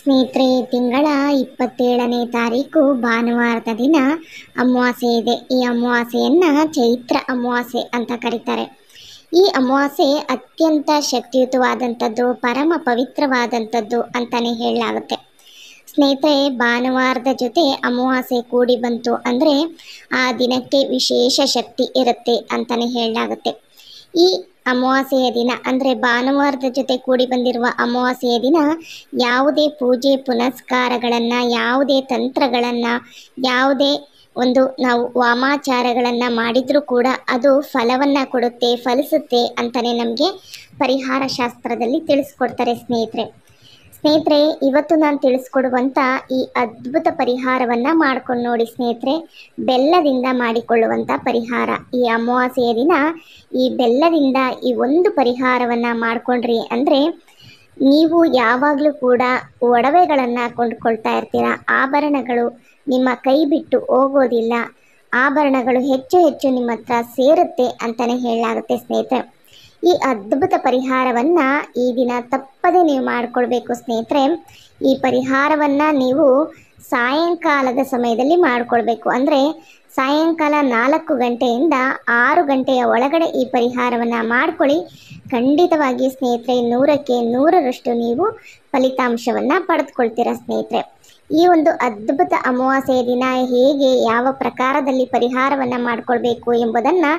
ಸ್ನೇಹಿತರೆ, ತಿಂಗಳ 27ನೇ ತಾರೀಕು ಭಾನುವಾರದ ದಿನ ಅಮಾವಾಸ್ಯೆ ಇದೆ. ಈ ಅಮಾವಾಸ್ಯೆಯನ್ನು ಚೈತ್ರ ಅಮಾವಾಸ್ಯೆ ಅಂತ ಕರೀತಾರೆ. ಈ ಅಮಾವಾಸ್ಯೆ ಅತ್ಯಂತ ಶಕ್ತಿಯುತವಾದಂಥದ್ದು, ಪರಮ ಪವಿತ್ರವಾದಂಥದ್ದು ಅಂತಲೇ ಹೇಳಲಾಗುತ್ತೆ. ಸ್ನೇಹಿತರೆ, ಭಾನುವಾರದ ಜೊತೆ ಅಮಾವಾಸ್ಯೆ ಕೂಡಿ ಬಂತು ಅಂದರೆ ಆ ದಿನಕ್ಕೆ ವಿಶೇಷ ಶಕ್ತಿ ಇರುತ್ತೆ ಅಂತಲೇ ಹೇಳಲಾಗುತ್ತೆ. ಈ ಅಮಾವಾಸ್ಯೆಯ ದಿನ ಅಂದರೆ ಭಾನುವಾರದ ಜೊತೆ ಕೂಡಿ ಬಂದಿರುವ ಅಮಾವಾಸ್ಯೆಯ ದಿನ ಯಾವುದೇ ಪೂಜೆ ಪುನಸ್ಕಾರಗಳನ್ನು, ಯಾವುದೇ ತಂತ್ರಗಳನ್ನು, ಯಾವುದೇ ನಾವು ವಾಮಾಚಾರಗಳನ್ನು ಮಾಡಿದರೂ ಕೂಡ ಅದು ಫಲವನ್ನು ಕೊಡುತ್ತೆ, ಫಲಿಸುತ್ತೆ ಅಂತಲೇ ನಮಗೆ ಪರಿಹಾರ ಶಾಸ್ತ್ರದಲ್ಲಿ ತಿಳಿಸ್ಕೊಡ್ತಾರೆ. ಸ್ನೇಹಿತರೆ, ಇವತ್ತು ನಾನು ತಿಳಿಸ್ಕೊಡುವಂಥ ಈ ಅದ್ಭುತ ಪರಿಹಾರವನ್ನು ಮಾಡ್ಕೊಂಡು ನೋಡಿ ಸ್ನೇಹಿತರೆ. ಬೆಲ್ಲದಿಂದ ಮಾಡಿಕೊಳ್ಳುವಂಥ ಪರಿಹಾರ. ಈ ಅಮಾವಾಸ್ಯೆಯ ದಿನ ಈ ಬೆಲ್ಲದಿಂದ ಈ ಒಂದು ಪರಿಹಾರವನ್ನು ಮಾಡಿಕೊಂಡ್ರಿ ಅಂದರೆ ನೀವು ಯಾವಾಗಲೂ ಕೂಡ ಒಡವೆಗಳನ್ನು ಕೊಂಡ್ಕೊಳ್ತಾ ಇರ್ತೀರ. ಆಭರಣಗಳು ನಿಮ್ಮ ಕೈ ಬಿಟ್ಟು ಹೋಗೋದಿಲ್ಲ. ಆಭರಣಗಳು ಹೆಚ್ಚು ಹೆಚ್ಚು ನಿಮ್ಮ ಹತ್ರ ಸೇರುತ್ತೆ ಅಂತಲೇ ಹೇಳಲಾಗುತ್ತೆ. ಸ್ನೇಹಿತರೆ, ಈ ಅದ್ಭುತ ಪರಿಹಾರವನ್ನು ಈ ದಿನ ತಪ್ಪದೆ ನೀವು ಮಾಡಿಕೊಳ್ಬೇಕು. ಸ್ನೇಹಿತರೆ, ಈ ಪರಿಹಾರವನ್ನು ನೀವು ಸಾಯಂಕಾಲದ ಸಮಯದಲ್ಲಿ ಮಾಡಿಕೊಳ್ಬೇಕು. ಅಂದರೆ ಸಾಯಂಕಾಲ 4 ಗಂಟೆಯಿಂದ 6 ಗಂಟೆಯ ಒಳಗಡೆ ಈ ಪರಿಹಾರವನ್ನು ಮಾಡ್ಕೊಳ್ಳಿ. ಖಂಡಿತವಾಗಿ ಸ್ನೇಹಿತರೆ, 100ಕ್ಕೆ 100ರಷ್ಟು ನೀವು ಫಲಿತಾಂಶವನ್ನು ಪಡೆದುಕೊಳ್ತೀರ. ಸ್ನೇಹಿತರೆ, ಈ ಒಂದು ಅದ್ಭುತ ಅಮಾವಾಸ್ಯೆಯ ದಿನ ಹೇಗೆ, ಯಾವ ಪ್ರಕಾರದಲ್ಲಿ ಪರಿಹಾರವನ್ನು ಮಾಡಿಕೊಳ್ಬೇಕು ಎಂಬುದನ್ನು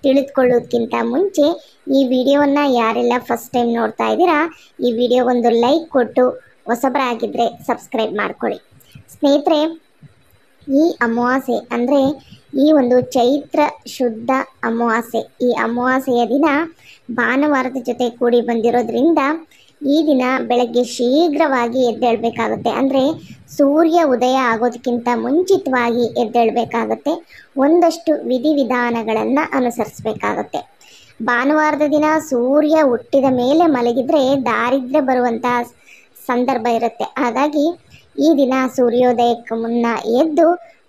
ತಿಳಿದುಕೊಳ್ಳೋದಕ್ಕಿಂತ ಮುಂಚೆ ಈ ವಿಡಿಯೋವನ್ನು ಯಾರೆಲ್ಲ ಫಸ್ಟ್ ಟೈಮ್ ನೋಡ್ತಾ ಇದ್ದೀರಾ, ಈ ವಿಡಿಯೋಗೊಂದು ಲೈಕ್ ಕೊಟ್ಟು ಹೊಸಬರಾಗಿದ್ದರೆ ಸಬ್ಸ್ಕ್ರೈಬ್ ಮಾಡ್ಕೊಳ್ಳಿ. ಸ್ನೇಹಿತರೆ, ಈ ಅಮಾವಾಸ್ಯೆ ಅಂದರೆ ಈ ಒಂದು ಚೈತ್ರ ಶುದ್ಧ ಅಮಾವಾಸ್ಯೆ, ಈ ಅಮಾವಾಸ್ಯೆಯ ದಿನ ಭಾನುವಾರದ ಜೊತೆ ಕೂಡಿ ಬಂದಿರೋದ್ರಿಂದ ಈ ದಿನ ಬೆಳಗ್ಗೆ ಶೀಘ್ರವಾಗಿ ಎದ್ದೇಳಬೇಕಾಗುತ್ತೆ. ಅಂದರೆ ಸೂರ್ಯ ಉದಯ ಆಗೋದಕ್ಕಿಂತ ಮುಂಚಿತವಾಗಿ ಎದ್ದೇಳಬೇಕಾಗುತ್ತೆ. ಒಂದಷ್ಟು ವಿಧಿವಿಧಾನಗಳನ್ನು ಅನುಸರಿಸಬೇಕಾಗುತ್ತೆ. ಭಾನುವಾರದ ದಿನ ಸೂರ್ಯ ಹುಟ್ಟಿದ ಮೇಲೆ ಮಲಗಿದರೆ ದಾರಿದ್ರ್ಯ ಬರುವಂಥ ಸಂದರ್ಭ ಇರುತ್ತೆ. ಹಾಗಾಗಿ ಈ ದಿನ ಸೂರ್ಯೋದಯಕ್ಕೆ ಮುನ್ನ ಎದ್ದು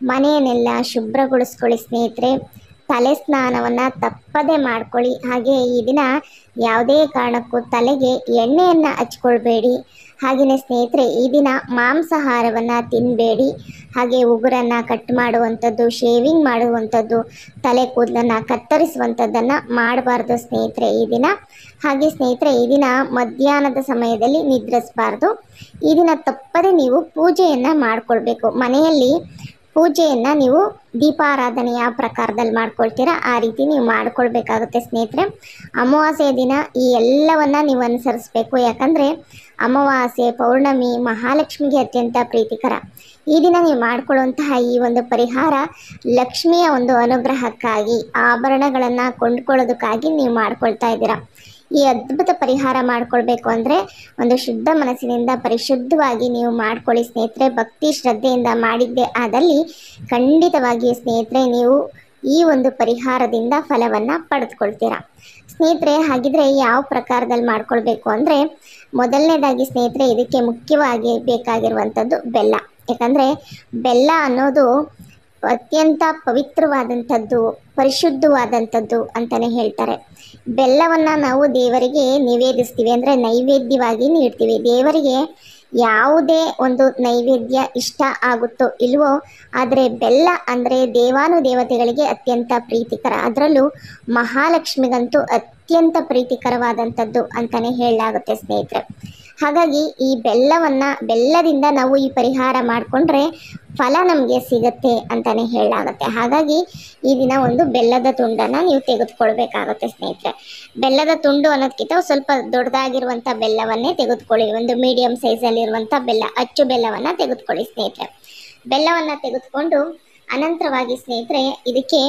ಮನೆಯನ್ನೆಲ್ಲ ಶುಭ್ರಗೊಳಿಸ್ಕೊಳ್ಳಿ. ಸ್ನೇಹಿತರೆ, ತಲೆ ಸ್ನಾನವನ್ನು ತಪ್ಪದೆ ಮಾಡ್ಕೊಳ್ಳಿ. ಹಾಗೆ ಈ ದಿನ ಯಾವುದೇ ಕಾರಣಕ್ಕೂ ತಲೆಗೆ ಎಣ್ಣೆಯನ್ನು ಹಚ್ಕೊಳ್ಬೇಡಿ. ಹಾಗೆಯೇ ಸ್ನೇಹಿತರೆ, ಈ ದಿನ ಮಾಂಸಾಹಾರವನ್ನು ತಿನ್ನಬೇಡಿ. ಹಾಗೆ ಉಗುರನ್ನು ಕಟ್ ಮಾಡುವಂಥದ್ದು, ಶೇವಿಂಗ್ ಮಾಡುವಂಥದ್ದು, ತಲೆ ಕೂದಲನ್ನು ಕತ್ತರಿಸುವಂಥದ್ದನ್ನು ಮಾಡಬಾರ್ದು ಸ್ನೇಹಿತರೆ ಈ ದಿನ. ಹಾಗೆ ಸ್ನೇಹಿತರೆ, ಈ ದಿನ ಮಧ್ಯಾಹ್ನದ ಸಮಯದಲ್ಲಿ ನಿದ್ರಿಸಬಾರ್ದು. ಈ ದಿನ ತಪ್ಪದೆ ನೀವು ಪೂಜೆಯನ್ನು ಮಾಡಿಕೊಳ್ಬೇಕು. ಮನೆಯಲ್ಲಿ ಪೂಜೆಯನ್ನು ನೀವು ದೀಪಾರಾಧನೆ ಯಾವ ಪ್ರಕಾರದಲ್ಲಿ ಮಾಡ್ಕೊಳ್ತೀರಾ ಆ ರೀತಿ ನೀವು ಮಾಡಿಕೊಳ್ಬೇಕಾಗುತ್ತೆ. ಸ್ನೇಹಿತರೆ, ಅಮಾವಾಸ್ಯೆಯ ದಿನ ಈ ಎಲ್ಲವನ್ನು ನೀವು ಅನುಸರಿಸಬೇಕು. ಯಾಕಂದರೆ ಅಮಾವಾಸ್ಯೆ, ಪೌರ್ಣಮಿ ಮಹಾಲಕ್ಷ್ಮಿಗೆ ಅತ್ಯಂತ ಪ್ರೀತಿಕರ. ಈ ದಿನ ನೀವು ಮಾಡಿಕೊಳ್ಳುವಂತಹ ಈ ಒಂದು ಪರಿಹಾರ ಲಕ್ಷ್ಮಿಯ ಒಂದು ಅನುಗ್ರಹಕ್ಕಾಗಿ, ಆಭರಣಗಳನ್ನು ಕೊಂಡ್ಕೊಳ್ಳೋದಕ್ಕಾಗಿ ನೀವು ಮಾಡ್ಕೊಳ್ತಾ ಇದ್ದೀರಾ. ಈ ಅದ್ಭುತ ಪರಿಹಾರ ಮಾಡಿಕೊಳ್ಬೇಕು ಅಂದರೆ ಒಂದು ಶುದ್ಧ ಮನಸ್ಸಿನಿಂದ ಪರಿಶುದ್ಧವಾಗಿ ನೀವು ಮಾಡ್ಕೊಳ್ಳಿ ಸ್ನೇಹಿತರೆ. ಭಕ್ತಿ ಶ್ರದ್ಧೆಯಿಂದ ಮಾಡಿದ್ದೇ ಆದಲ್ಲಿ ಖಂಡಿತವಾಗಿ ಸ್ನೇಹಿತರೆ ನೀವು ಈ ಒಂದು ಪರಿಹಾರದಿಂದ ಫಲವನ್ನು ಪಡೆದುಕೊಳ್ತೀರಾ. ಸ್ನೇಹಿತರೆ, ಹಾಗಿದ್ರೆ ಯಾವ ಪ್ರಕಾರದಲ್ಲಿ ಮಾಡ್ಕೊಳ್ಬೇಕು ಅಂದರೆ ಮೊದಲನೇದಾಗಿ ಸ್ನೇಹಿತರೆ, ಇದಕ್ಕೆ ಮುಖ್ಯವಾಗಿ ಬೇಕಾಗಿರುವಂಥದ್ದು ಬೆಲ್ಲ. ಯಾಕಂದರೆ ಬೆಲ್ಲ ಅನ್ನೋದು ಅತ್ಯಂತ ಪವಿತ್ರವಾದಂಥದ್ದು, ಪರಿಶುದ್ಧವಾದಂಥದ್ದು ಅಂತಲೇ ಹೇಳ್ತಾರೆ. ಬೆಲ್ಲವನ್ನು ನಾವು ದೇವರಿಗೆ ನಿವೇದಿಸ್ತೀವಿ, ಅಂದರೆ ನೈವೇದ್ಯವಾಗಿ ನೀಡ್ತೀವಿ. ದೇವರಿಗೆ ಯಾವುದೇ ಒಂದು ನೈವೇದ್ಯ ಇಷ್ಟ ಆಗುತ್ತೋ ಇಲ್ವೋ, ಆದರೆ ಬೆಲ್ಲ ಅಂದರೆ ದೇವಾನುದೇವತೆಗಳಿಗೆ ಅತ್ಯಂತ ಪ್ರೀತಿಕರ. ಅದರಲ್ಲೂ ಮಹಾಲಕ್ಷ್ಮಿಗಂತೂ ಅತ್ಯಂತ ಪ್ರೀತಿಕರವಾದಂಥದ್ದು ಅಂತಲೇ ಹೇಳಲಾಗುತ್ತೆ ಸ್ನೇಹಿತರೆ. ಹಾಗಾಗಿ ಈ ಬೆಲ್ಲದಿಂದ ನಾವು ಈ ಪರಿಹಾರ ಮಾಡಿಕೊಂಡ್ರೆ ಫಲ ನಮಗೆ ಸಿಗುತ್ತೆ ಅಂತಲೇ ಹೇಳಲಾಗುತ್ತೆ. ಹಾಗಾಗಿ ಈ ದಿನ ಒಂದು ಬೆಲ್ಲದ ತುಂಡನ್ನು ನೀವು ತೆಗೆದುಕೊಳ್ಬೇಕಾಗುತ್ತೆ ಸ್ನೇಹಿತರೆ. ಬೆಲ್ಲದ ತುಂಡು ಅನ್ನೋದಕ್ಕಿಂತ ಸ್ವಲ್ಪ ದೊಡ್ಡದಾಗಿರುವಂಥ ಬೆಲ್ಲವನ್ನೇ ತೆಗೆದುಕೊಳ್ಳಿ. ಒಂದು ಮೀಡಿಯಮ್ ಸೈಜಲ್ಲಿರುವಂಥ ಬೆಲ್ಲ, ಅಚ್ಚು ಬೆಲ್ಲವನ್ನು ತೆಗೆದುಕೊಳ್ಳಿ ಸ್ನೇಹಿತರೆ. ಬೆಲ್ಲವನ್ನು ತೆಗೆದುಕೊಂಡು ಅನಂತರವಾಗಿ ಸ್ನೇಹಿತರೆ ಇದಕ್ಕೆ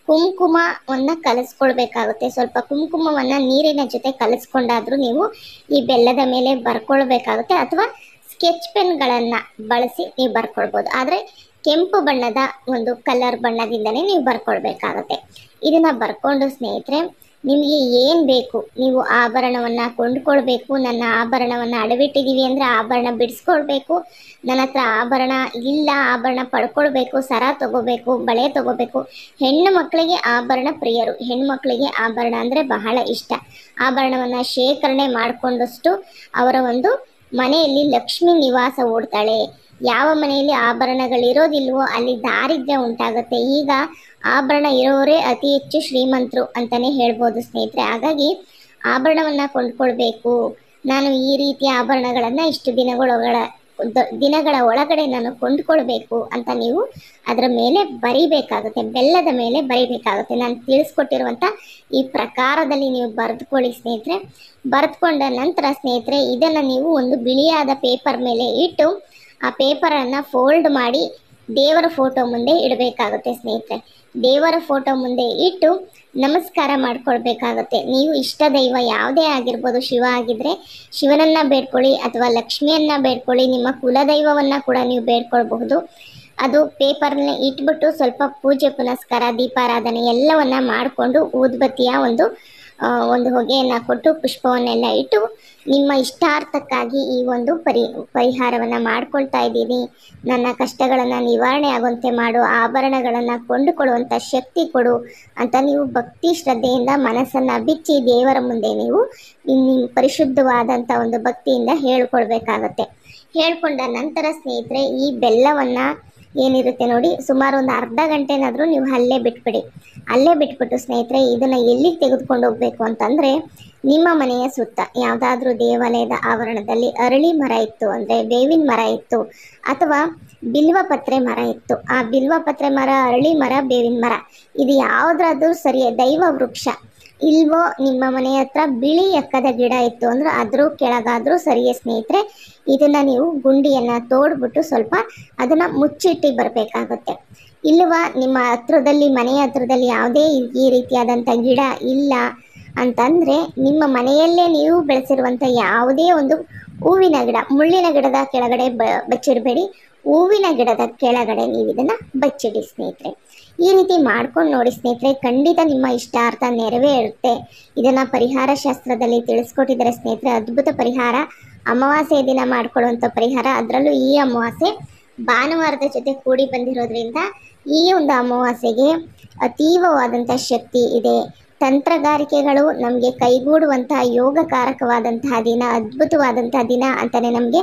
ಕುಂಕುಮವನ್ನು ಕಲಿಸ್ಕೊಳ್ಬೇಕಾಗುತ್ತೆ. ಸ್ವಲ್ಪ ಕುಂಕುಮವನ್ನು ನೀರಿನ ಜೊತೆ ಕಲಿಸ್ಕೊಂಡಾದರೂ ನೀವು ಈ ಬೆಲ್ಲದ ಮೇಲೆ ಬರ್ಕೊಳ್ಬೇಕಾಗುತ್ತೆ. ಅಥವಾ ಸ್ಕೆಚ್ ಪೆನ್ಗಳನ್ನು ಬಳಸಿ ನೀವು ಬರ್ಕೊಳ್ಬೋದು. ಆದರೆ ಕೆಂಪು ಬಣ್ಣದ ಒಂದು ಕಲರ್ ಬಣ್ಣದಿಂದಲೇ ನೀವು ಬರ್ಕೊಳ್ಬೇಕಾಗುತ್ತೆ. ಇದನ್ನು ಬರ್ಕೊಂಡು ಸ್ನೇಹಿತರೆ, ನಿಮಗೆ ಏನು ಬೇಕು, ನೀವು ಆಭರಣವನ್ನು ಕೊಂಡ್ಕೊಳ್ಬೇಕು. ನನ್ನ ಆಭರಣವನ್ನು ಅಡವಿಟ್ಟಿದ್ದೀವಿ ಅಂದರೆ ಆಭರಣ ಬಿಡಿಸ್ಕೊಳ್ಬೇಕು. ನನ್ನ ಹತ್ರ ಆಭರಣ ಇಲ್ಲ, ಆಭರಣ ಪಡ್ಕೊಳ್ಬೇಕು, ಸರ ತೊಗೋಬೇಕು, ಬಳೆ ತೊಗೋಬೇಕು. ಹೆಣ್ಣು ಮಕ್ಕಳಿಗೆ ಆಭರಣ ಪ್ರಿಯರು. ಹೆಣ್ಣುಮಕ್ಕಳಿಗೆ ಆಭರಣ ಅಂದರೆ ಬಹಳ ಇಷ್ಟ. ಆಭರಣವನ್ನು ಶೇಖರಣೆ ಮಾಡಿಕೊಂಡಷ್ಟು ಅವರ ಒಂದು ಮನೆಯಲ್ಲಿ ಲಕ್ಷ್ಮಿ ನಿವಾಸ ಹೂಡ್ತಾಳೆ. ಯಾವ ಮನೆಯಲ್ಲಿ ಆಭರಣಗಳಿರೋದಿಲ್ವೋ ಅಲ್ಲಿ ದಾರಿದ್ರ್ಯ ಉಂಟಾಗುತ್ತೆ. ಈಗ ಆಭರಣ ಇರೋರೇ ಅತಿ ಹೆಚ್ಚು ಶ್ರೀಮಂತರು ಅಂತಲೇ ಹೇಳ್ಬೋದು ಸ್ನೇಹಿತರೆ. ಹಾಗಾಗಿ ಆಭರಣವನ್ನು ಕೊಂಡ್ಕೊಳ್ಬೇಕು, ನಾನು ಈ ರೀತಿಯ ಆಭರಣಗಳನ್ನು ಇಷ್ಟು ದಿನಗಳ ಒಳಗಡೆ ನಾನು ಕೊಂಡ್ಕೊಳ್ಬೇಕು ಅಂತ ನೀವು ಅದರ ಮೇಲೆ ಬರಿಬೇಕಾಗುತ್ತೆ, ಬೆಲ್ಲದ ಮೇಲೆ ಬರಿಬೇಕಾಗುತ್ತೆ. ನಾನು ತಿಳಿಸ್ಕೊಟ್ಟಿರುವಂಥ ಈ ಪ್ರಕಾರದಲ್ಲಿ ನೀವು ಬರೆದುಕೊಳ್ಳಿ ಸ್ನೇಹಿತರೆ. ಬರೆದುಕೊಂಡ ನಂತರ ಸ್ನೇಹಿತರೆ ಇದನ್ನು ನೀವು ಒಂದು ಬಿಳಿಯಾದ ಪೇಪರ್ ಮೇಲೆ ಇಟ್ಟು ಆ ಪೇಪರನ್ನು ಫೋಲ್ಡ್ ಮಾಡಿ ದೇವರ ಫೋಟೋ ಮುಂದೆ ಇಡಬೇಕಾಗುತ್ತೆ ಸ್ನೇಹಿತರೆ. ದೇವರ ಫೋಟೋ ಮುಂದೆ ಇಟ್ಟು ನಮಸ್ಕಾರ ಮಾಡ್ಕೊಳ್ಬೇಕಾಗುತ್ತೆ. ನೀವು ಇಷ್ಟ ದೈವ ಯಾವುದೇ ಆಗಿರ್ಬೋದು, ಶಿವ ಆಗಿದ್ರೆ ಶಿವನನ್ನು ಬೇಡ್ಕೊಳ್ಳಿ ಅಥವಾ ಲಕ್ಷ್ಮಿಯನ್ನು ಬೇಡ್ಕೊಳ್ಳಿ, ನಿಮ್ಮ ಕುಲದೈವವನ್ನು ಕೂಡ ನೀವು ಬೇಡ್ಕೊಳ್ಬಹುದು. ಅದು ಪೇಪರ್ನ ಇಟ್ಬಿಟ್ಟು ಸ್ವಲ್ಪ ಪೂಜೆ ಪುನಸ್ಕಾರ ದೀಪಾರಾಧನೆ ಎಲ್ಲವನ್ನ ಮಾಡಿಕೊಂಡು ಊದುಬತ್ತಿಯ ಒಂದು ಹೊಗೆಯನ್ನು ಕೊಟ್ಟು ಪುಷ್ಪವನ್ನೆಲ್ಲ ಇಟ್ಟು ನಿಮ್ಮ ಇಷ್ಟಾರ್ಥಕ್ಕಾಗಿ ಈ ಒಂದು ಪರಿಹಾರವನ್ನು ಮಾಡ್ಕೊಳ್ತಾ ಇದ್ದೀನಿ, ನನ್ನ ಕಷ್ಟಗಳನ್ನು ನಿವಾರಣೆ ಆಗುವಂತೆ ಮಾಡು, ಆಭರಣಗಳನ್ನು ಕೊಂಡುಕೊಳ್ಳುವಂಥ ಶಕ್ತಿ ಕೊಡು ಅಂತ ನೀವು ಭಕ್ತಿ ಶ್ರದ್ಧೆಯಿಂದ ಮನಸ್ಸನ್ನು ಬಿಚ್ಚಿ ದೇವರ ಮುಂದೆ ನೀವು ಪರಿಶುದ್ಧವಾದಂಥ ಒಂದು ಭಕ್ತಿಯಿಂದ ಹೇಳ್ಕೊಳ್ಬೇಕಾಗತ್ತೆ. ಹೇಳ್ಕೊಂಡ ನಂತರ ಸ್ನೇಹಿತರೆ ಈ ಬೆಲ್ಲವನ್ನು ಏನಿರುತ್ತೆ ನೋಡಿ, ಸುಮಾರು ಒಂದು ಅರ್ಧ ಗಂಟೆನಾದರೂ ನೀವು ಅಲ್ಲೇ ಬಿಟ್ಬಿಟ್ಟು ಸ್ನೇಹಿತರೆ ಇದನ್ನು ಎಲ್ಲಿಗೆ ತೆಗೆದುಕೊಂಡು ಹೋಗಬೇಕು ಅಂತಂದರೆ, ನಿಮ್ಮ ಮನೆಯ ಸುತ್ತ ಯಾವುದಾದ್ರೂ ದೇವಾಲಯದ ಆವರಣದಲ್ಲಿ ಅರಳಿ ಮರ ಇತ್ತು ಅಂದರೆ ಬೇವಿನ ಮರ ಇತ್ತು ಅಥವಾ ಬಿಲ್ವಪತ್ರೆ ಮರ ಇತ್ತು, ಆ ಬಿಲ್ವಪತ್ರೆ ಮರ, ಅರಳಿ ಮರ, ಬೇವಿನ ಮರ ಇದು ಯಾವುದಾದ್ರೂ ಸರಿಯೇ, ದೈವ ವೃಕ್ಷ ಇಲ್ವೋ ನಿಮ್ಮ ಮನೆ ಹತ್ರ ಬಿಳಿ ಎಕ್ಕದ ಗಿಡ ಇತ್ತು ಅಂದ್ರೆ ಅದ್ರ ಕೆಳಗಾದರೂ ಸರಿಯೇ ಸ್ನೇಹಿತರೆ, ಇದನ್ನು ನೀವು ಗುಂಡಿಯನ್ನು ತೋಡ್ಬಿಟ್ಟು ಸ್ವಲ್ಪ ಅದನ್ನು ಮುಚ್ಚಿಟ್ಟು ಬರಬೇಕಾಗುತ್ತೆ. ಇಲ್ಲವಾ ನಿಮ್ಮ ಹತ್ರದಲ್ಲಿ, ಮನೆಯ ಹತ್ರದಲ್ಲಿ ಯಾವುದೇ ಈ ರೀತಿಯಾದಂಥ ಗಿಡ ಇಲ್ಲ ಅಂತಂದರೆ ನಿಮ್ಮ ಮನೆಯಲ್ಲೇ ನೀವು ಬೆಳೆಸಿರುವಂಥ ಯಾವುದೇ ಒಂದು ಹೂವಿನ ಗಿಡ, ಮುಳ್ಳಿನ ಗಿಡದ ಕೆಳಗಡೆ ಬಚ್ಚಿಡಬೇಡಿ, ಹೂವಿನ ಗಿಡದ ಕೆಳಗಡೆ ನೀವು ಇದನ್ನು ಬಚ್ಚಿಡಿ ಸ್ನೇಹಿತರೆ. ಈ ರೀತಿ ಮಾಡ್ಕೊಂಡು ನೋಡಿ ಸ್ನೇಹಿತರೆ, ಖಂಡಿತ ನಿಮ್ಮ ಇಷ್ಟಾರ್ಥ ನೆರವೇರುತ್ತೆ. ಇದನ್ನು ಪರಿಹಾರ ಶಾಸ್ತ್ರದಲ್ಲಿ ತಿಳಿಸ್ಕೊಟ್ಟಿದ್ದಾರೆ ಸ್ನೇಹಿತರೆ. ಅದ್ಭುತ ಪರಿಹಾರ, ಅಮಾವಾಸ್ಯೆ ದಿನ ಮಾಡ್ಕೊಳ್ಳುವಂಥ ಪರಿಹಾರ. ಅದರಲ್ಲೂ ಈ ಅಮಾವಾಸ್ಯೆ ಭಾನುವಾರದ ಜೊತೆ ಕೂಡಿ ಬಂದಿರೋದ್ರಿಂದ ಈ ಒಂದು ಅಮಾವಾಸ್ಯೆಗೆ ಅತೀವವಾದಂಥ ಶಕ್ತಿ ಇದೆ. ತಂತ್ರಗಾರಿಕೆಗಳು ನಮಗೆ ಕೈಗೂಡುವಂತಹ ಯೋಗಕಾರಕವಾದಂತಹ ದಿನ, ಅದ್ಭುತವಾದಂತಹ ದಿನ ಅಂತಲೇ ನಮಗೆ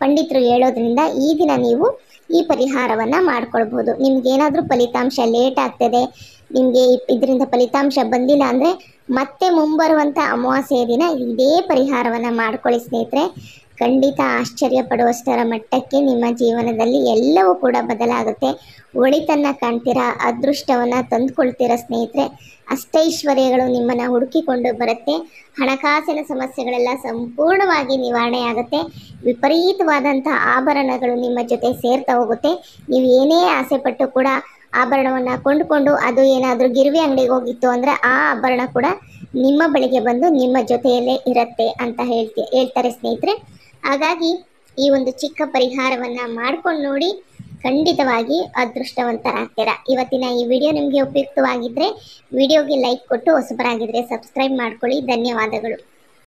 ಪಂಡಿತರು ಹೇಳೋದ್ರಿಂದ ಈ ದಿನ ನೀವು ಈ ಪರಿಹಾರವನ್ನು ಮಾಡ್ಕೊಳ್ಬೋದು. ನಿಮ್ಗೇನಾದರೂ ಫಲಿತಾಂಶ ಲೇಟ್ ಆಗ್ತದೆ, ನಿಮಗೆ ಇದರಿಂದ ಫಲಿತಾಂಶ ಬಂದಿಲ್ಲ ಅಂದರೆ ಮತ್ತೆ ಮುಂಬರುವಂಥ ಅಮಾವಾಸ್ಯೆಯ ದಿನ ಇದೇ ಪರಿಹಾರವನ್ನು ಮಾಡ್ಕೊಳ್ಳಿ ಸ್ನೇಹಿತರೆ. ಖಂಡಿತ ಆಶ್ಚರ್ಯ ಪಡುವಷ್ಟರ ಮಟ್ಟಕ್ಕೆ ನಿಮ್ಮ ಜೀವನದಲ್ಲಿ ಎಲ್ಲವೂ ಕೂಡ ಬದಲಾಗುತ್ತೆ. ಒಳಿತನ್ನು ಕಾಣ್ತೀರಾ, ಅದೃಷ್ಟವನ್ನು ತಂದುಕೊಳ್ತೀರಾ ಸ್ನೇಹಿತರೆ. ಅಷ್ಟೈಶ್ವರ್ಯಗಳು ನಿಮ್ಮನ್ನು ಹುಡುಕಿಕೊಂಡು ಬರುತ್ತೆ. ಹಣಕಾಸಿನ ಸಮಸ್ಯೆಗಳೆಲ್ಲ ಸಂಪೂರ್ಣವಾಗಿ ನಿವಾರಣೆ ಆಗುತ್ತೆ. ವಿಪರೀತವಾದಂಥ ಆಭರಣಗಳು ನಿಮ್ಮ ಜೊತೆ ಸೇರ್ತಾ ಹೋಗುತ್ತೆ. ನೀವು ಏನೇ ಆಸೆ ಪಟ್ಟು ಕೂಡ ಆಭರಣವನ್ನು ಕೊಂಡುಕೊಂಡು ಅದು ಏನಾದರೂ ಗಿರ್ವಿ ಅಂಗಡಿಗೆ ಹೋಗಿತ್ತು ಅಂದರೆ ಆ ಆಭರಣ ಕೂಡ ನಿಮ್ಮ ಬಳಿಗೆ ಬಂದು ನಿಮ್ಮ ಜೊತೆಯಲ್ಲೇ ಇರುತ್ತೆ ಅಂತ ಹೇಳ್ತಾರೆ ಸ್ನೇಹಿತರೆ. ಹಾಗಾಗಿ ಈ ಒಂದು ಚಿಕ್ಕ ಪರಿಹಾರವನ್ನು ಮಾಡ್ಕೊಂಡು ನೋಡಿ, ಖಂಡಿತವಾಗಿ ಅದೃಷ್ಟವಂತರಾಗ್ತೀರಾ. ಇವತ್ತಿನ ಈ ವಿಡಿಯೋ ನಿಮಗೆ ಉಪಯುಕ್ತವಾಗಿದ್ದರೆ ವಿಡಿಯೋಗೆ ಲೈಕ್ ಕೊಟ್ಟು ಹೊಸಬರಾಗಿದ್ದರೆ ಸಬ್ಸ್ಕ್ರೈಬ್ ಮಾಡ್ಕೊಳ್ಳಿ. ಧನ್ಯವಾದಗಳು.